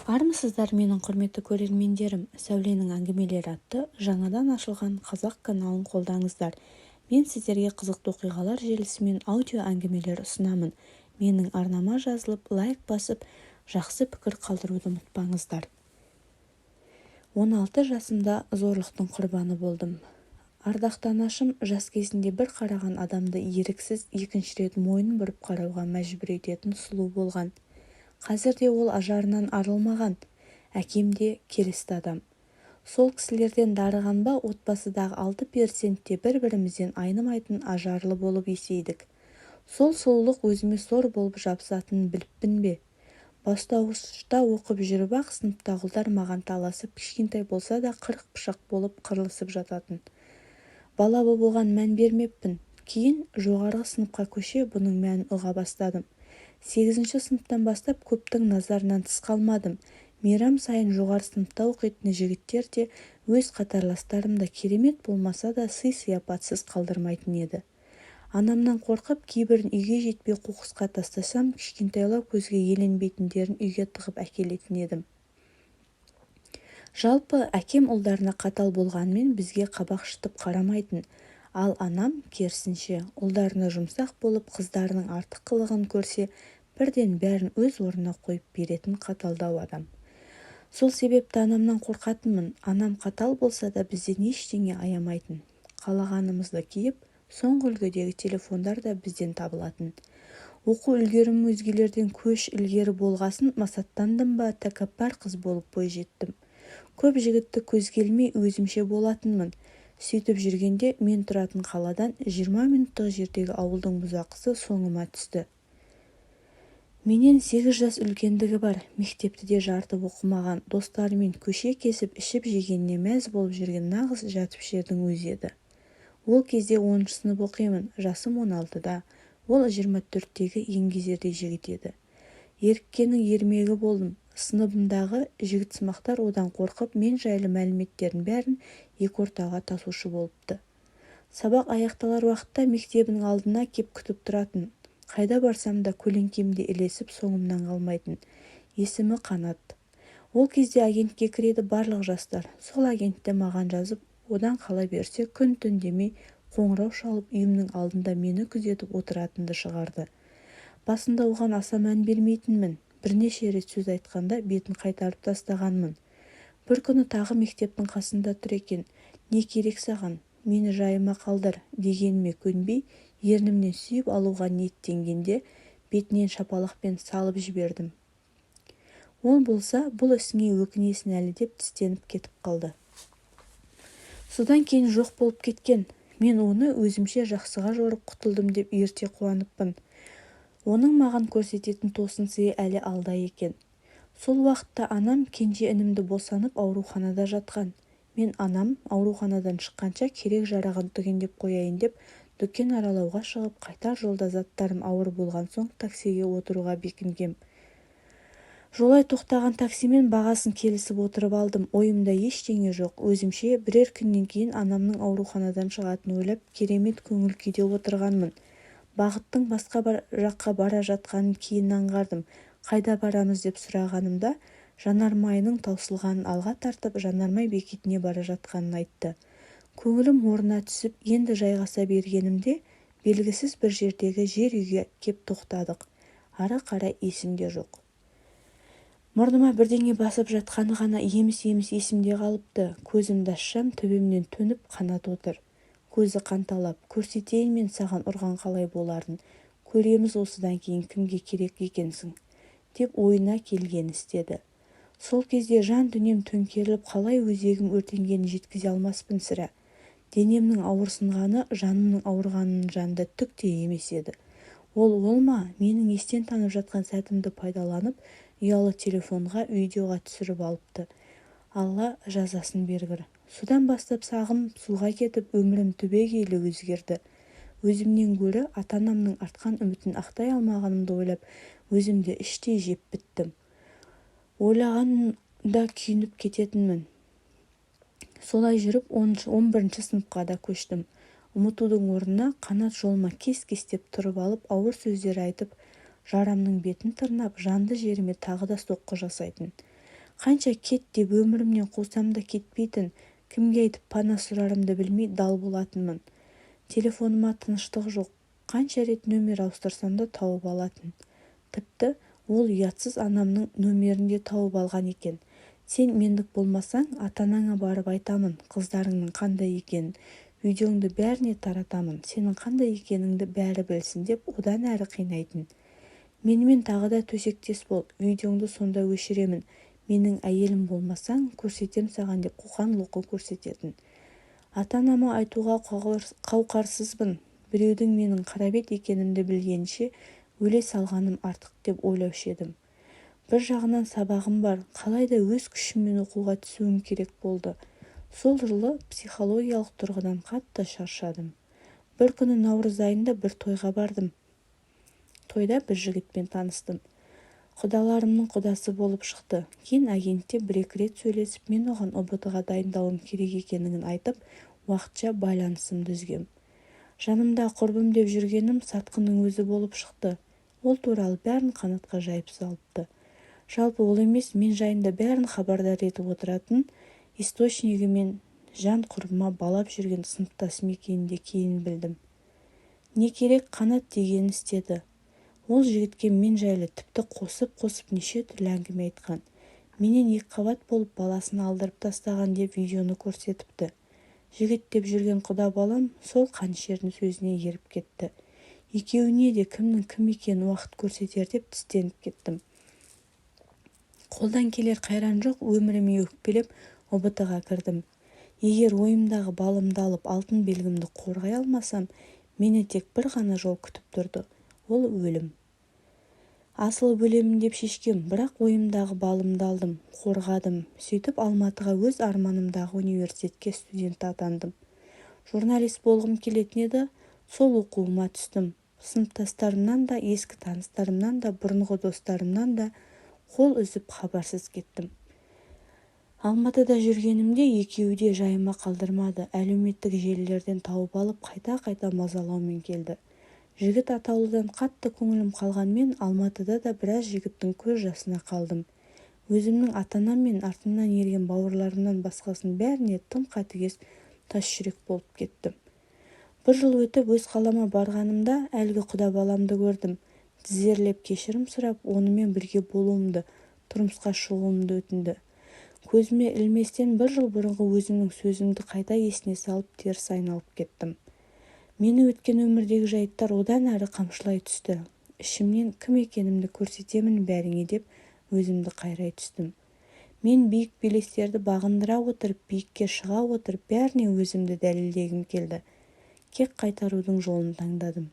Армысыздар менің құрметті көрермендерім, Сәуленің әңгімелері атты жаңадан ашылған қазақ каналын қолдаңыздар. Мен сіздерге қызықты оқиғалар желісімен аудио әңгімелер ұсынамын. Менің арнама жазылып, лайк басып, жақсы пікір қалдыруды ұмытпаңыздар. 16 жасымда зорлықтың құрбаны болдым. Ардақты анашым жас кезінде бір қараған адамды еріксіз екінші рет мойнын бұрып қарауға мәжбүр ететін сұлу болған. Қазірде ол ажарынан арылмаған. Әкем де келісті адам. Сол кісілерден дарыған ба, отбасыдағы 6% бір-бірімізден айнымайтын ажарлы болып есейдік. Сол сұлулық өзіме сор болып жабысатынын біліппін бе? Бастауышта оқып жүріп-ақ сыныптағылар маған таласып, кішкентай болса да 40 пышақ болып қырылысып жататын. Бала оған мән бермеппін. Кейін жоғарғы сыныпқа көше бұның мәнін ұға бастадым. 8-ші сыныптан бастап көптің назарынан тыс қалмадым. Мейрам сайын жоғары сыныпта оқитын жігіттер де өз қатарластарымда керемет болмаса да сый-сияпатсыз қалдырмайтын еді. Анамнан қорқып, кейбірін үйге жетпей қоқысқа тастасам, кішкентайлау көзге еленбейтіндерін үйге тығып әкелетін едім. Жалпы әкем ұлдарына қатал болғанмен бізге қабақ шытып қарамайтын. Ал анам керісінше ұлдарына жұмсақ болып, қыздарының артық қылығын көрсе, бірден бәрін өз орнына қойып беретін қаталдау адам. Сол себепті анамнан қорқатынмын. Анам қатал болса да бізден ештеңе аямайтын. Қалағанымызды киіп, соңғы үлгідегі телефондар да бізден табылатын. Оқу үлгерім өзгелерден көш ілгері болғасын масаттандым ба, тәкаппар қыз болып бойжеттім. Көп жігітті көз келмей өзімше болатынмын. Сөйтіп жүргенде мен тұратын қаладан 20 минуттық жердегі ауылдың бұзақысы соңыма түсті. Менен 8 жас үлкендігі бар, мектепті де жартып оқымаған, достарымен көше кесіп ішіп жегеніне мәз болып жүрген нағыз жатыпшердің өзі еді. Ол кезде 10-шы сынып оқимын, жасым 16-да, ол 24-тегі еңгезердей жігіт еді. Еріккенің ермегі болдым. Сыныбымдағы жігітсымақтар одан қорқып, мен жайлы мәліметтерін бәрін екі ортаға тасушы болыпты. Сабақ аяқталар уақытта мектебінің алдына кеп күтіп тұратын. Қайда барсам да көлеңкемде ілесіп соңымнан қалмайтын. Есімі Қанат. Ол кезде агентке кіреді барлық жастар. Сол агентте маған жазып, одан қала берсе күн-түн демей қоңырау шалып үйімнің алдында мені күзетіп отыратынды шығарды. Басында оған аса мән бермейтінмін. Бірнеше рет сөз айтқанда бетін қайтарып тастағанмын. Бір күні тағы мектептің қасында тұр екен. Не керек саған? Мені жайыма қалдыр дегеніме көнбей, ернімнен сүйіп алуға ниеттенгенде бетінен шапалақпен салып жібердім. Ол болса, бұл ісіңе өкінесің әлі деп тістеніп кетіп қалды. Содан кейін жоқ болып кеткен. Мен оны өзімше жақсыға жорып құтылдым деп ерте қуаныппын. Оның маған көрсететін тосын сыйы әлі алда екен. Сол уақытта анам кенже інімді босанып ауруханада жатқан. Мен анам ауруханадан шыққанша керек жарағын түгендеп қояйын деп дүкен аралауға шығып, қайтар жолда заттарым ауыр болған соң таксиге отыруға бекінгем. Жолай тоқтаған таксимен бағасын келісіп отырып алдым. Ойымда ештеңе жоқ. Өзімше бірер күннен кейін анамның ауруханадан шығатын ойлап, керемет көңіл күйде отырғанмын. Бағыттың басқа жаққа бара жатқанын кейін аңғардым. Қайда барамыз деп сұрағанымда, жанармайының таусылғанын алға тартып, жанармай бекетіне бара жатқанын айтты. Көңілім орнына түсіп, енді жайғаса бергенімде, белгісіз бір жердегі жер үйге кеп тоқтадық. Ары қарай есімде жоқ. Мұрныма бірдеңе басып жатқаны ғана еміс-еміс есімде қалыпты. Көзімді ашсам, төбемнен төніп Қанат отыр. Көзі қанталап, көрсетейін мен саған ұрған қалай боларын, көреміз осыдан кейін кімге керек екенсің, деп ойына келгенін істеді. Сол кезде жан дүнием төңкеріліп, қалай өзегім өртенгенін жеткізе алмаспын сірә. Денемнің ауырсынғаны, жанымның ауырғанының жанында түк те емес еді. Ол ма, менің естен танып жатқан сәтімді пайдаланып, ұялы телефонға видеоға түсіріп алыпты. Алла жазасын бергір. Содан бастап сағым суға кетіп, өмірім түбегейлі өзгерді. Өзімнен гөрі ата-анамның артқан үмітін ақтай алмағанымды ойлап, өзімді іштей жеп біттім. Ойлағанда күйініп кететінмін. Солай жүріп 11-ші сыныпқа да көштім. Ұмытудың орнына Қанат жолыма кес-кестеп тұрып алып, ауыр сөздер айтып, жарамның бетін тырнап, жанды жеріме тағы да соққы жасайтын. Қанша кет деп өмірімнен қусам да кетпейтін, кімге айтып пана сұрарымды білмей дал болатынмын. Телефоныма тыныштық жоқ, қанша рет нөмер ауыстырсам да тауып алатын. Тіпті ол ұятсыз анамның нөмерін де тауып алған екен. Сен мендік болмасаң, ата-анаңа барып айтамын қыздарыңның қандай екенін, видеоңды бәріне таратамын, сенің қандай екеніңді бәрі білсін деп одан әрі қинайтын. Менімен тағы да төсектес бол, видеоңды сонда өшіремін, менің әйелім болмасаң көрсетем саған деп қоқан-лоққы көрсететін. Ата-анама айтуға қауқарсызбын, біреудің менің қарабет екенімді білгенше өле салғаным артық деп ойлаушы едім. Бір жағынан сабағым бар, қалайда өз күшіммен оқуға түсуім керек болды. Сол жылы психологиялық тұрғыдан қатты шаршадым. Бір күні наурыз айында бір тойға бардым. Тойда бір жігітпен таныстым. Құдаларымның құдасы болып шықты. Кейін агентте бір-екі рет сөйлесіп, мен оған ұбт-ға дайындауым керек екенін айтып, уақытша байланысымды үзгем. Жанымда құрбым деп жүргенім сатқының өзі болып шықты. Ол туралы бәрін қанатқа жайып салыпты. Жалпы ол емес, мен жайында бәрін хабардар етіп отыратын источнигі мен жан құрбыма балап жүрген сыныптасым екенін де кейін білдім. Не керек, Қанат дегенін істеді. Ол жігітке мен жайлы тіпті қосып неше түрлі әңгіме айтқан. Менен екіқабат болып баласын алдырып тастаған деп видеоны көрсетіпті. Жігіт деп жүрген құда балам сол қанішердің сөзіне еріп кетті. Екеуіне де кімнің кім екенін уақыт көрсетер деп тістеніп кеттім. Қолдан келер қайран жоқ, өміріме өкпелеп ұбт-ға кірдім. Егер ойымдағы балымды алып алтын белгімді қорғай алмасам, мені тек бір ғана жол күтіп тұрды. Ол өлім. Асылып өлемін деп шешкем, бірақ ойымдағы балымды алдым, қорғадым. Сөйтіп Алматыға өз арманымдағы университетке студент атандым. Журналист болғым келетін еді, сол оқуыма түстім. Сыныптастарымнан да, ескі таныстарымнан да, бұрынғы достарымнан да қол үзіп хабарсыз кеттім. Алматыда жүргенімде екеуі де жайыма қалдырмады. Әлеуметтік желілерден тауып алып қайта-қайта мазалаумен келді. Жігіт атаулыдан қатты көңілім қалғанмен, Алматыда да біраз жігіттің көз жасына қалдым. Өзімнің ата-анам мен артымнан ерген бауырларымнан басқасын бәріне тым қатыгез тас жүрек болып кеттім. Бір жыл өтіп өз қалама барғанымда әлгі құда баламды көрдім. Тізерлеп кешірім сұрап, онымен бірге болуымды, тұрмысқа шығуымды өтінді. Көзіме ілместен бір жыл бұрынғы өзімнің сөзімді қайта есіне салып теріс айналып кеттім. Мені өткен өмірдегі жайттар одан әрі қамшылай түсті. Ішімнен кім екенімді көрсетемін бәріңе деп өзімді қайрай түстім. Мен биік белестерді бағындыра отырып, биікке шыға отырып, бәріне өзімді дәлелдегім келді. Кек қайтарудың жолын таңдадым.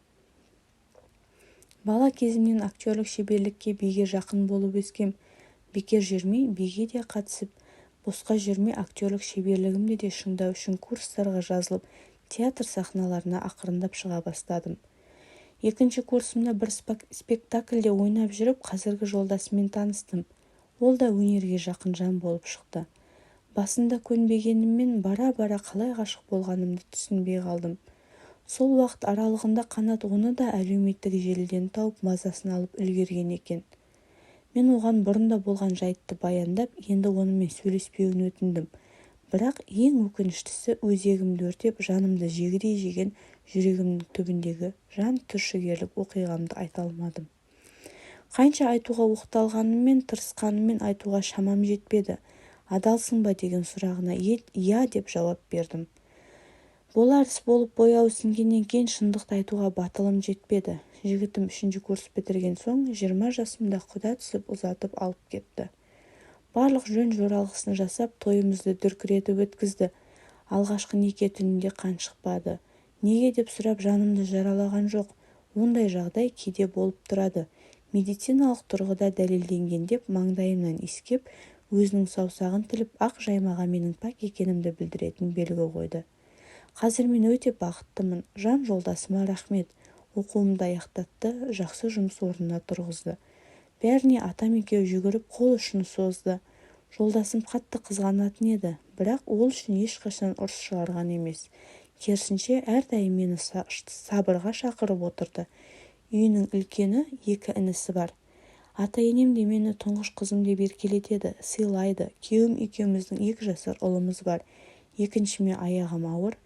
Бала кезімнен актерлік шеберлікке биге жақын болып өскем. Бекер жүрмей, биге де қатысып, босқа жүрмей актерлік шеберлігімді де шыңдау үшін курстарға жазылып, театр сахналарына ақырындап шыға бастадым. Екінші курсымда бір спектакльде ойнап жүріп, қазіргі жолдасыммен таныстым. Ол да өнерге жақын жан болып шықты. Басында көнбегеніммен бара-бара қалай ғашық болғанымды түсінбей қалдым. Сол уақыт аралығында Қанат оны да әлеуметтік желіден тауып мазасын алып үлгерген екен. Мен оған бұрында болған жайтты баяндап, енді онымен сөйлеспеуін өтіндім. Бірақ ең өкініштісі өзегімді өртеп, жанымды жегідей жеген жүрегімнің түбіндегі жан түршігерлік оқиғамды айта алмадым. Қанша айтуға оқталғаныммен, тырысқаныммен айтуға шамам жетпеді. Адалсың ба деген сұрағына иә деп жауап бердім. Болар іс болып бояуы сіңгеннен кейін шындықты айтуға батылым жетпеді. Жігітім 3-ші курс бітірген соң 20 жасымда құда түсіп ұзатып алып кетті. Барлық жөн жоралғысын жасап, тойымызды дүркіретіп өткізді. Алғашқы неке түнінде қан шықпады. Неге деп сұрап жанымды жаралаған жоқ. Ондай жағдай кейде болып тұрады. Медициналық тұрғыда дәлелденген деп маңдайымнан иіскеп, өзінің саусағын тіліп, ақ жаймаға менің пәк екенімді білдіретін белгі қойды. Қазір мен өте бақыттымын. Жан жолдасыма рахмет. Оқуымды аяқтатты, жақсы жұмыс орнына тұрғызды. Бәріне атам екеуі жүгіріп қол ұшын созды. Жолдасым қатты қызғанатын еді, бірақ ол үшін ешқашан ұрыс шығарған емес. Керісінше әрдайым мені сабырға шақырып отырды. Үйінің үлкені, 2 інісі бар. Ата-енем де мені тұңғыш қызым деп еркелетеді, сыйлайды. Күйеуім екеуміздің 2 жасар ұлымыз бар. Екіншіме аяғым ауыр,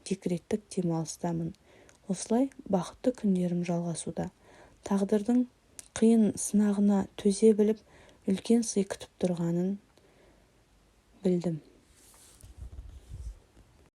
декреттік демалыстамын. Осылай бақытты күндерім жалғасуда. Тағдырдың қиын сынағына төзе біліп, үлкен сый күтіп тұрғанын білдім.